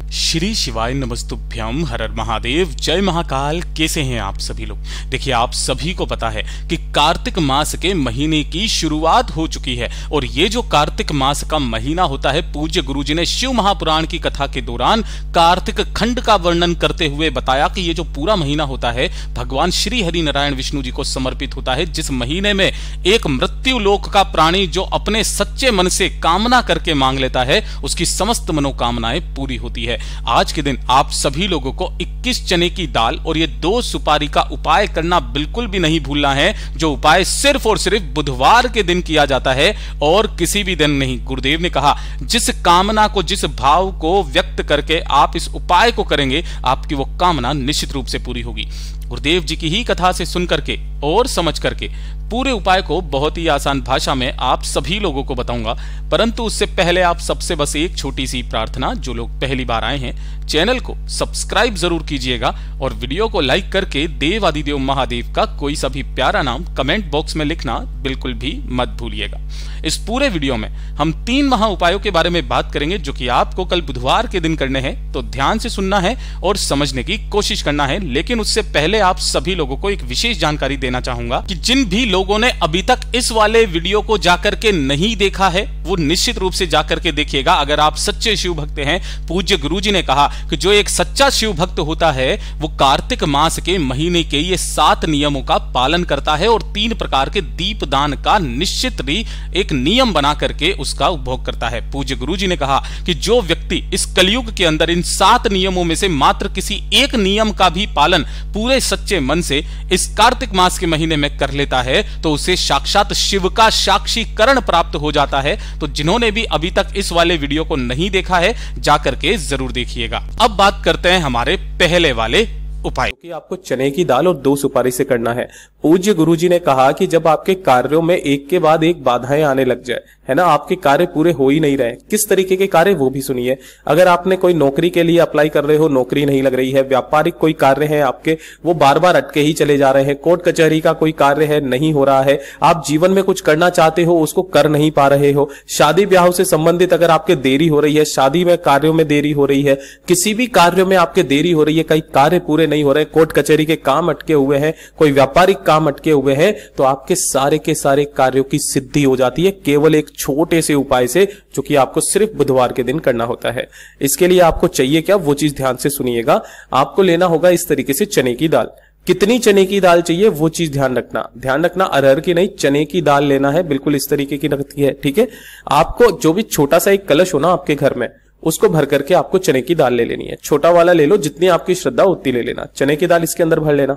श्री शिवाय नमस्तुभ्यम, हर हर महादेव, जय महाकाल। कैसे हैं आप सभी लोग? देखिए, आप सभी को पता है कि कार्तिक मास के महीने की शुरुआत हो चुकी है और ये जो कार्तिक मास का महीना होता है, पूज्य गुरुजी ने शिव महापुराण की कथा के दौरान कार्तिक खंड का वर्णन करते हुए बताया कि ये जो पूरा महीना होता है भगवान श्री हरि नारायण विष्णु जी को समर्पित होता है, जिस महीने में एक मृत्यु लोक का प्राणी जो अपने सच्चे मन से कामना करके मांग लेता है उसकी समस्त मनोकामनाएं पूरी होती है। आज के दिन आप सभी लोगों को 21 चने की दाल और ये 2 सुपारी का उपाय करना बिल्कुल भी नहीं भूलना है, जो उपाय सिर्फ और सिर्फ बुधवार के दिन किया जाता है और किसी भी दिन नहीं। गुरुदेव ने कहा, जिस कामना को, जिस भाव को व्यक्त करके आप इस उपाय को करेंगे, आपकी वो कामना निश्चित रूप से पूरी होगी। गुरुदेव जी की ही कथा से सुन करके और समझ करके पूरे उपाय को बहुत ही आसान भाषा में आप सभी लोगों को बताऊंगा, परंतु उससे पहले आप सबसे बस एक छोटी सी प्रार्थना, जो लोग पहली बार आए हैं चैनल को सब्सक्राइब जरूर कीजिएगा और वीडियो को लाइक करके देव आदिदेव महादेव का कोई सा भी प्यारा नाम कमेंट बॉक्स में लिखना बिल्कुल भी मत भूलिएगा। इस पूरे वीडियो में हम 3 महा उपायों के बारे में बात करेंगे जो कि आपको कल बुधवार के दिन करने हैं, तो ध्यान से सुनना है और समझने की कोशिश करना है। लेकिन उससे पहले आप सभी लोगों को एक विशेष जानकारी देना चाहूंगा कि जिन भी लोगों ने अभी तक इस वाले वीडियो को जाकर के नहीं देखा है वो निश्चित रूप से जाकर के देखिएगा। अगर आप सच्चे शिव भक्त हैं, पूज्य गुरुजी ने कहा कि जो एक सच्चा शिव भक्त होता है वो कार्तिक मास के महीने के ये 7 नियमों का पालन करता है और 3 प्रकार के दीप दान का निश्चित ही एक नियम बना करके उसका उपभोग करता है। पूज्य गुरुजी ने कहा कि जो व्यक्ति इस कलयुग के अंदर इन 7 नियमों में से मात्र किसी एक नियम का भी पालन पूरे सच्चे मन से इस कार्तिक मास के महीने में कर लेता है तो उसे साक्षात शिव का साक्षीकरण प्राप्त हो जाता है। तो जिन्होंने भी अभी तक इस वाले वीडियो को नहीं देखा है जाकर के जरूर देखिएगा। अब बात करते हैं हमारे पहले वाले उपाय कि आपको चने की दाल और 2 सुपारी से करना है। पूज्य गुरुजी ने कहा कि जब आपके कार्यों में एक के बाद एक बाधाएं आने लग जाए, है ना, आपके कार्य पूरे हो ही नहीं रहे, किस तरीके के कार्य वो भी सुनिए। अगर आपने कोई नौकरी के लिए अप्लाई कर रहे हो, नौकरी नहीं लग रही है, व्यापारिक कोई कार्य है आपके, वो बार बार अटके ही चले जा रहे हैं, कोर्ट कचहरी का कोई कार्य है नहीं हो रहा है, आप जीवन में कुछ करना चाहते हो उसको कर नहीं पा रहे हो, शादी ब्याह से संबंधित अगर आपके देरी हो रही है, शादी में कार्यों में देरी हो रही है, किसी भी कार्यों में आपके देरी हो रही है, कई कार्य पूरे नहीं हो रहे, कोर्ट कचहरी के काम अटके हुए हैं, कोई व्यापारिक काम अटके हुए हैं, तो आपके सारे के सारे कार्यों की सिद्धि हो जाती है केवल एक छोटे से उपाय से, जो कि आपको सिर्फ बुधवार के दिन करना होता है। इसके लिए आपको चाहिए क्या, वो चीज ध्यान से सुनिएगा। आपको लेना होगा इस तरीके से चने की दाल। कितनी चने की दाल चाहिए वो चीज ध्यान रखना, अरहर की नहीं, चने की दाल लेना है, बिल्कुल इस तरीके की रखती है, ठीक है। आपको जो भी छोटा सा एक कलश हो ना आपके घर में, उसको भर करके आपको चने की दाल ले लेनी है। छोटा वाला ले लो, जितनी आपकी श्रद्धा उतनी ले लेना। चने की दाल इसके अंदर भर लेना।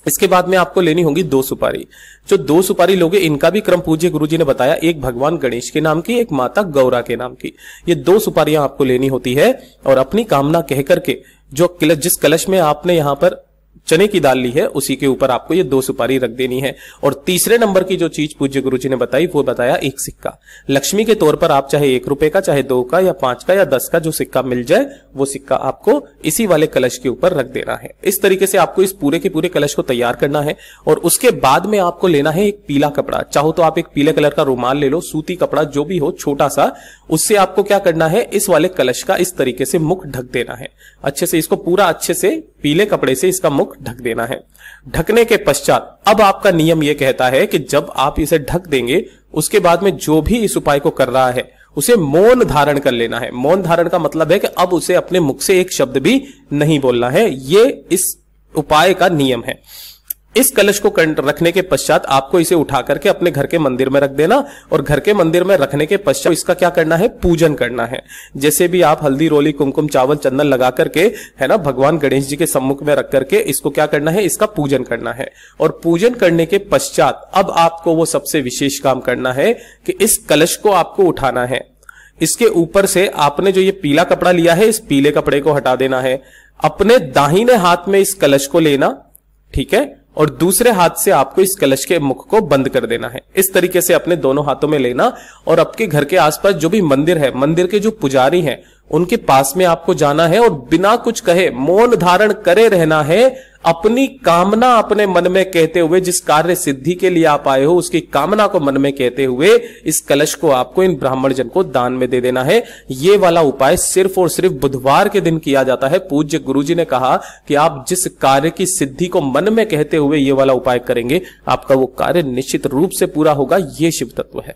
इसके बाद में आपको लेनी होगी 2 सुपारी। जो 2 सुपारी लोगे, इनका भी क्रम पूज्य गुरुजी ने बताया, एक भगवान गणेश के नाम की, एक माता गौरा के नाम की। ये 2 सुपारियां आपको लेनी होती है और अपनी कामना कह करके जो जिस कलश में आपने यहां पर चने की दाल ली है उसी के ऊपर आपको ये 2 सुपारी रख देनी है। और तीसरे नंबर की जो चीज पूज्य गुरुजी ने बताई वो बताया एक सिक्का। लक्ष्मी के तौर पर आप चाहे 1 रुपए का, चाहे 2 का या 5 का या 10 का जो सिक्का मिल जाए वो सिक्का आपको इसी वाले कलश के ऊपर रख देना है। इस तरीके से आपको इस पूरे के पूरे कलश को तैयार करना है और उसके बाद में आपको लेना है एक पीला कपड़ा। चाहो तो आप एक पीले कलर का रुमाल ले लो, सूती कपड़ा जो भी हो छोटा सा, उससे आपको क्या करना है, इस वाले कलश का इस तरीके से मुख ढक देना है अच्छे से। इसको पूरा अच्छे से पीले कपड़े से इसका मुख ढक देना है। ढकने के पश्चात अब आपका नियम यह कहता है कि जब आप इसे ढक देंगे उसके बाद में जो भी इस उपाय को कर रहा है उसे मौन धारण कर लेना है। मौन धारण का मतलब है कि अब उसे अपने मुख से एक शब्द भी नहीं बोलना है। ये इस उपाय का नियम है। इस कलश को रखने के पश्चात आपको इसे उठा करके अपने घर के मंदिर में रख देना और घर के मंदिर में रखने के पश्चात इसका क्या करना है, पूजन करना है। जैसे भी आप हल्दी रोली कुमकुम चावल चंदन लगा करके, है ना, भगवान गणेश जी के सम्मुख में रख करके इसको क्या करना है, इसका पूजन करना है। और पूजन करने के पश्चात अब आपको वो सबसे विशेष काम करना है कि इस कलश को आपको उठाना है। इसके ऊपर से आपने जो ये पीला कपड़ा लिया है इस पीले कपड़े को हटा देना है। अपने दाहिने हाथ में इस कलश को लेना, ठीक है, और दूसरे हाथ से आपको इस कलश के मुख को बंद कर देना है। इस तरीके से अपने दोनों हाथों में लेना और आपके घर के आसपास जो भी मंदिर है, मंदिर के जो पुजारी हैं उनके पास में आपको जाना है और बिना कुछ कहे मौन धारण करे रहना है। अपनी कामना अपने मन में कहते हुए, जिस कार्य सिद्धि के लिए आप आए हो उसकी कामना को मन में कहते हुए इस कलश को आपको इन ब्राह्मण जन को दान में दे देना है। ये वाला उपाय सिर्फ और सिर्फ बुधवार के दिन किया जाता है। पूज्य गुरुजी ने कहा कि आप जिस कार्य की सिद्धि को मन में कहते हुए ये वाला उपाय करेंगे, आपका वो कार्य निश्चित रूप से पूरा होगा। ये शिव तत्व है।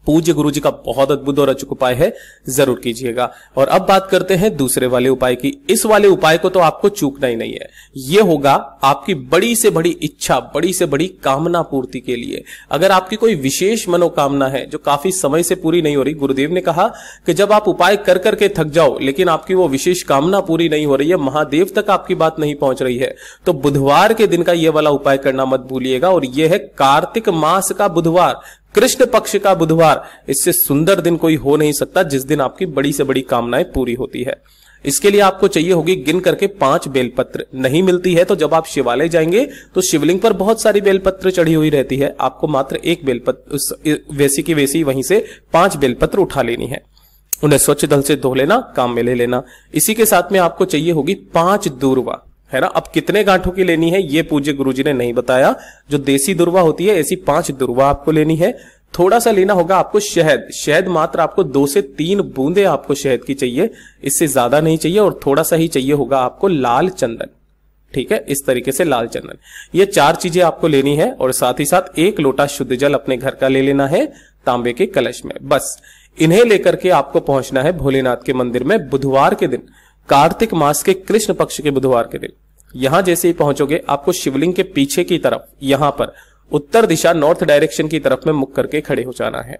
पूज्य गुरुजी का बहुत अद्भुत और अचूक उपाय है, जरूर कीजिएगा। और अब बात करते हैं दूसरे वाले उपाय की। इस वाले उपाय को तो आपको चूकना ही नहीं है। यह होगा आपकी बड़ी से बड़ी इच्छा, बड़ी से बड़ी कामना पूर्ति के लिए। अगर आपकी कोई विशेष मनोकामना है जो काफी समय से पूरी नहीं हो रही, गुरुदेव ने कहा कि जब आप उपाय कर करके थक जाओ लेकिन आपकी वो विशेष कामना पूरी नहीं हो रही है, महादेव तक आपकी बात नहीं पहुंच रही है, तो बुधवार के दिन का यह वाला उपाय करना मत भूलिएगा। और यह है कार्तिक मास का बुधवार, कृष्ण पक्ष का बुधवार। इससे सुंदर दिन कोई हो नहीं सकता जिस दिन आपकी बड़ी से बड़ी कामनाएं पूरी होती है। इसके लिए आपको चाहिए होगी गिन करके 5 बेलपत्र। नहीं मिलती है तो जब आप शिवालय जाएंगे तो शिवलिंग पर बहुत सारी बेलपत्र चढ़ी हुई रहती है, आपको मात्र 1 बेलपत्र वैसी की वैसी वहीं से 5 बेलपत्र उठा लेनी है। उन्हें स्वच्छ जल से धो लेना, काम में ले लेना। इसी के साथ में आपको चाहिए होगी 5 दूर्वा, है ना। अब कितने गांठों की लेनी है ये पूज्य गुरुजी ने नहीं बताया। जो देसी दुर्वा होती है ऐसी 5 दुर्वा आपको लेनी है। थोड़ा सा लेना होगा आपको शहद। शहद मात्र आपको 2 से 3 बूंदे आपको शहद की चाहिए, इससे ज्यादा नहीं चाहिए। और थोड़ा सा ही चाहिए होगा आपको लाल चंदन, ठीक है, इस तरीके से लाल चंदन। ये 4 चीजें आपको लेनी है। और साथ ही साथ 1 लोटा शुद्ध जल अपने घर का ले लेना है तांबे के कलश में। बस इन्हें लेकर के आपको पहुंचना है भोलेनाथ के मंदिर में बुधवार के दिन, कार्तिक मास के कृष्ण पक्ष के बुधवार के दिन। यहां जैसे ही पहुंचोगे आपको शिवलिंग के पीछे की तरफ, यहां पर उत्तर दिशा नॉर्थ डायरेक्शन की तरफ में मुख करके खड़े हो जाना है।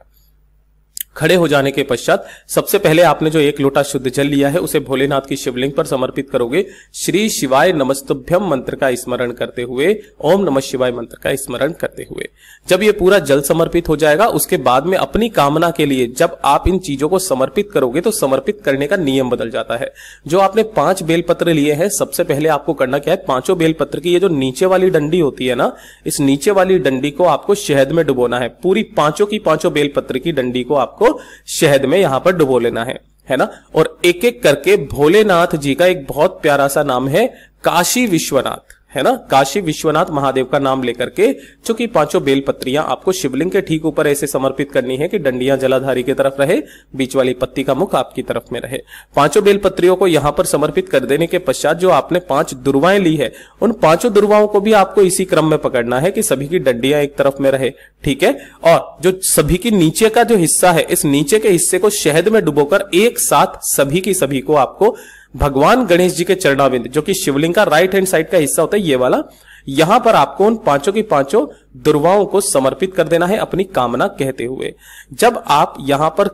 खड़े हो जाने के पश्चात सबसे पहले आपने जो 1 लोटा शुद्ध जल लिया है उसे भोलेनाथ की शिवलिंग पर समर्पित करोगे। श्री शिवाय नमस्तुभ्यम मंत्र का स्मरण करते हुए, ओम नमः शिवाय मंत्र का स्मरण करते हुए जब ये पूरा जल समर्पित हो जाएगा, उसके बाद में अपनी कामना के लिए जब आप इन चीजों को समर्पित करोगे तो समर्पित करने का नियम बदल जाता है। जो आपने 5 बेलपत्र लिए हैं, सबसे पहले आपको करना क्या है, 5 बेलपत्र की ये जो नीचे वाली डंडी होती है ना, इस नीचे वाली डंडी को आपको शहद में डुबोना है। पूरी 5 की 5 बेलपत्र की डंडी को आपको शहद में यहां पर डुबो लेना है ना। और एक एक करके भोलेनाथ जी का एक बहुत प्यारा सा नाम है काशी विश्वनाथ, है ना। काशी विश्वनाथ महादेव का नाम लेकर के, चूंकि 5 बेलपत्रियां आपको शिवलिंग के ठीक ऊपर ऐसे समर्पित करनी है कि डंडियां जलाधारी की तरफ रहे, बीच वाली पत्ती का मुख आपकी तरफ में रहे। 5 बेलपत्रियों को यहां पर समर्पित कर देने के पश्चात जो आपने 5 दुर्वाएं ली है, उन 5 दुर्वाओं को भी आपको इसी क्रम में पकड़ना है कि सभी की डंडियां एक तरफ में रहे, ठीक है। और जो सभी की नीचे का जो हिस्सा है, इस नीचे के हिस्से को शहद में डुबोकर एक साथ सभी की सभी को आपको भगवान गणेश जी के चरणाविंद, जो कि शिवलिंग का राइट हैंड साइड का हिस्सा होता है ये वाला, यहां पर आपको उन 5 की 5 दुर्वाओं को समर्पित कर देना है अपनी कामना कहते हुए। जब आप यहां पर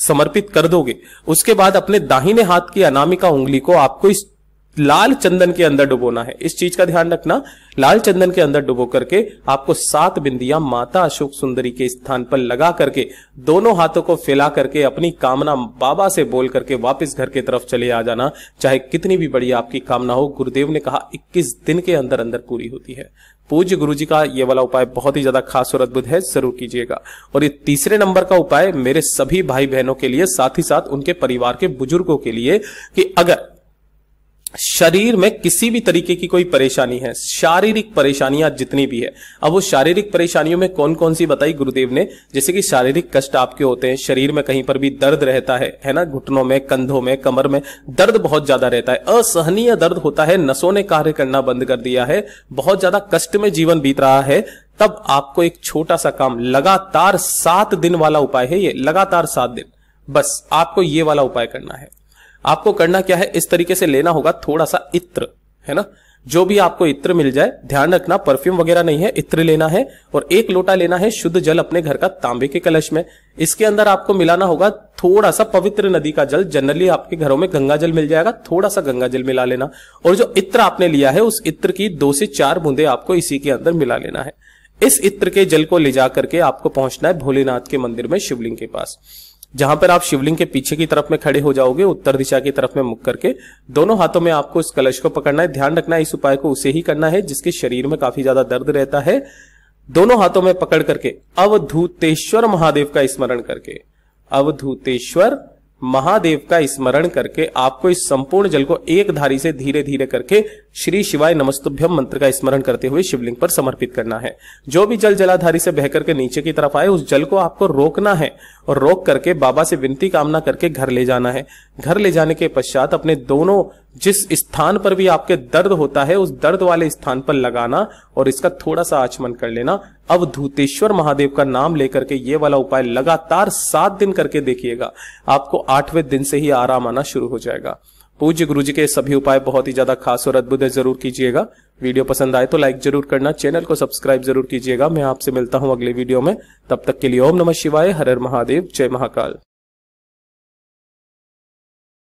समर्पित कर दोगे, उसके बाद अपने दाहिने हाथ की अनामिका उंगली को आपको इस लाल चंदन के अंदर डुबोना है। इस चीज का ध्यान रखना, लाल चंदन के अंदर डुबो करके आपको 7 बिंदियां माता अशोक सुंदरी के स्थान पर लगा करके दोनों हाथों को फैला करके अपनी कामना बाबा से बोल करके वापस घर की तरफ चले आ जाना। चाहे कितनी भी बड़ी आपकी कामना हो, गुरुदेव ने कहा 21 दिन के अंदर अंदर पूरी होती है। पूज्य गुरुजी का ये वाला उपाय बहुत ही ज्यादा खास और अद्भुत है, जरूर कीजिएगा। और ये तीसरे नंबर का उपाय मेरे सभी भाई बहनों के लिए, साथ ही साथ उनके परिवार के बुजुर्गों के लिए, कि अगर शरीर में किसी भी तरीके की कोई परेशानी है, शारीरिक परेशानियां जितनी भी है, अब वो शारीरिक परेशानियों में कौन कौन सी बताई गुरुदेव ने, जैसे कि शारीरिक कष्ट आपके होते हैं, शरीर में कहीं पर भी दर्द रहता है ना, घुटनों में, कंधों में, कमर में दर्द बहुत ज्यादा रहता है, असहनीय दर्द होता है, नसों ने कार्य करना बंद कर दिया है, बहुत ज्यादा कष्ट में जीवन बीत रहा है, तब आपको एक छोटा सा काम, लगातार 7 दिन वाला उपाय है ये, लगातार 7 दिन, बस आपको ये वाला उपाय करना है। आपको करना क्या है, इस तरीके से लेना होगा थोड़ा सा इत्र, है ना, जो भी आपको इत्र मिल जाए, ध्यान रखना परफ्यूम वगैरह नहीं है, इत्र लेना है। और 1 लोटा लेना है शुद्ध जल अपने घर का तांबे के कलश में। इसके अंदर आपको मिलाना होगा थोड़ा सा पवित्र नदी का जल, जनरली आपके घरों में गंगा जल मिल जाएगा, थोड़ा सा गंगा जल मिला लेना। और जो इत्र आपने लिया है उस इत्र की 2 से 4 बूंदे आपको इसी के अंदर मिला लेना है। इस इत्र के जल को ले जाकर के आपको पहुंचना है भोलेनाथ के मंदिर में, शिवलिंग के पास, जहां पर आप शिवलिंग के पीछे की तरफ में खड़े हो जाओगे, उत्तर दिशा की तरफ में मुख करके दोनों हाथों में आपको इस कलश को पकड़ना है। ध्यान रखना इस उपाय को उसे ही करना है जिसके शरीर में काफी ज्यादा दर्द रहता है। दोनों हाथों में पकड़ करके अवधूतेश्वर महादेव का स्मरण करके, अवधूतेश्वर महादेव का स्मरण करके आपको इस संपूर्ण जल को एक धारी से धीरे धीरे करके श्री शिवाय नमस्तुभ्यम मंत्र का स्मरण करते हुए शिवलिंग पर समर्पित करना है। जो भी जल जलाधारी से बहकर के नीचे की तरफ आए उस जल को आपको रोकना है और रोक करके बाबा से विनती कामना करके घर ले जाना है। घर ले जाने के पश्चात अपने दोनों जिस स्थान पर भी आपके दर्द होता है उस दर्द वाले स्थान पर लगाना और इसका थोड़ा सा आचमन कर लेना। अवधूतेश्वर महादेव का नाम लेकर के ये वाला उपाय लगातार 7 दिन करके देखिएगा, आपको 8वें दिन से ही आराम आना शुरू हो जाएगा। पूज्य गुरुजी के सभी उपाय बहुत ही ज्यादा खास और अद्भुत है, जरूर कीजिएगा। वीडियो पसंद आए तो लाइक जरूर करना, चैनल को सब्सक्राइब जरूर कीजिएगा। मैं आपसे मिलता हूं अगले वीडियो में, तब तक के लिए ओम नमः शिवाय, हर हर महादेव, जय महाकाल।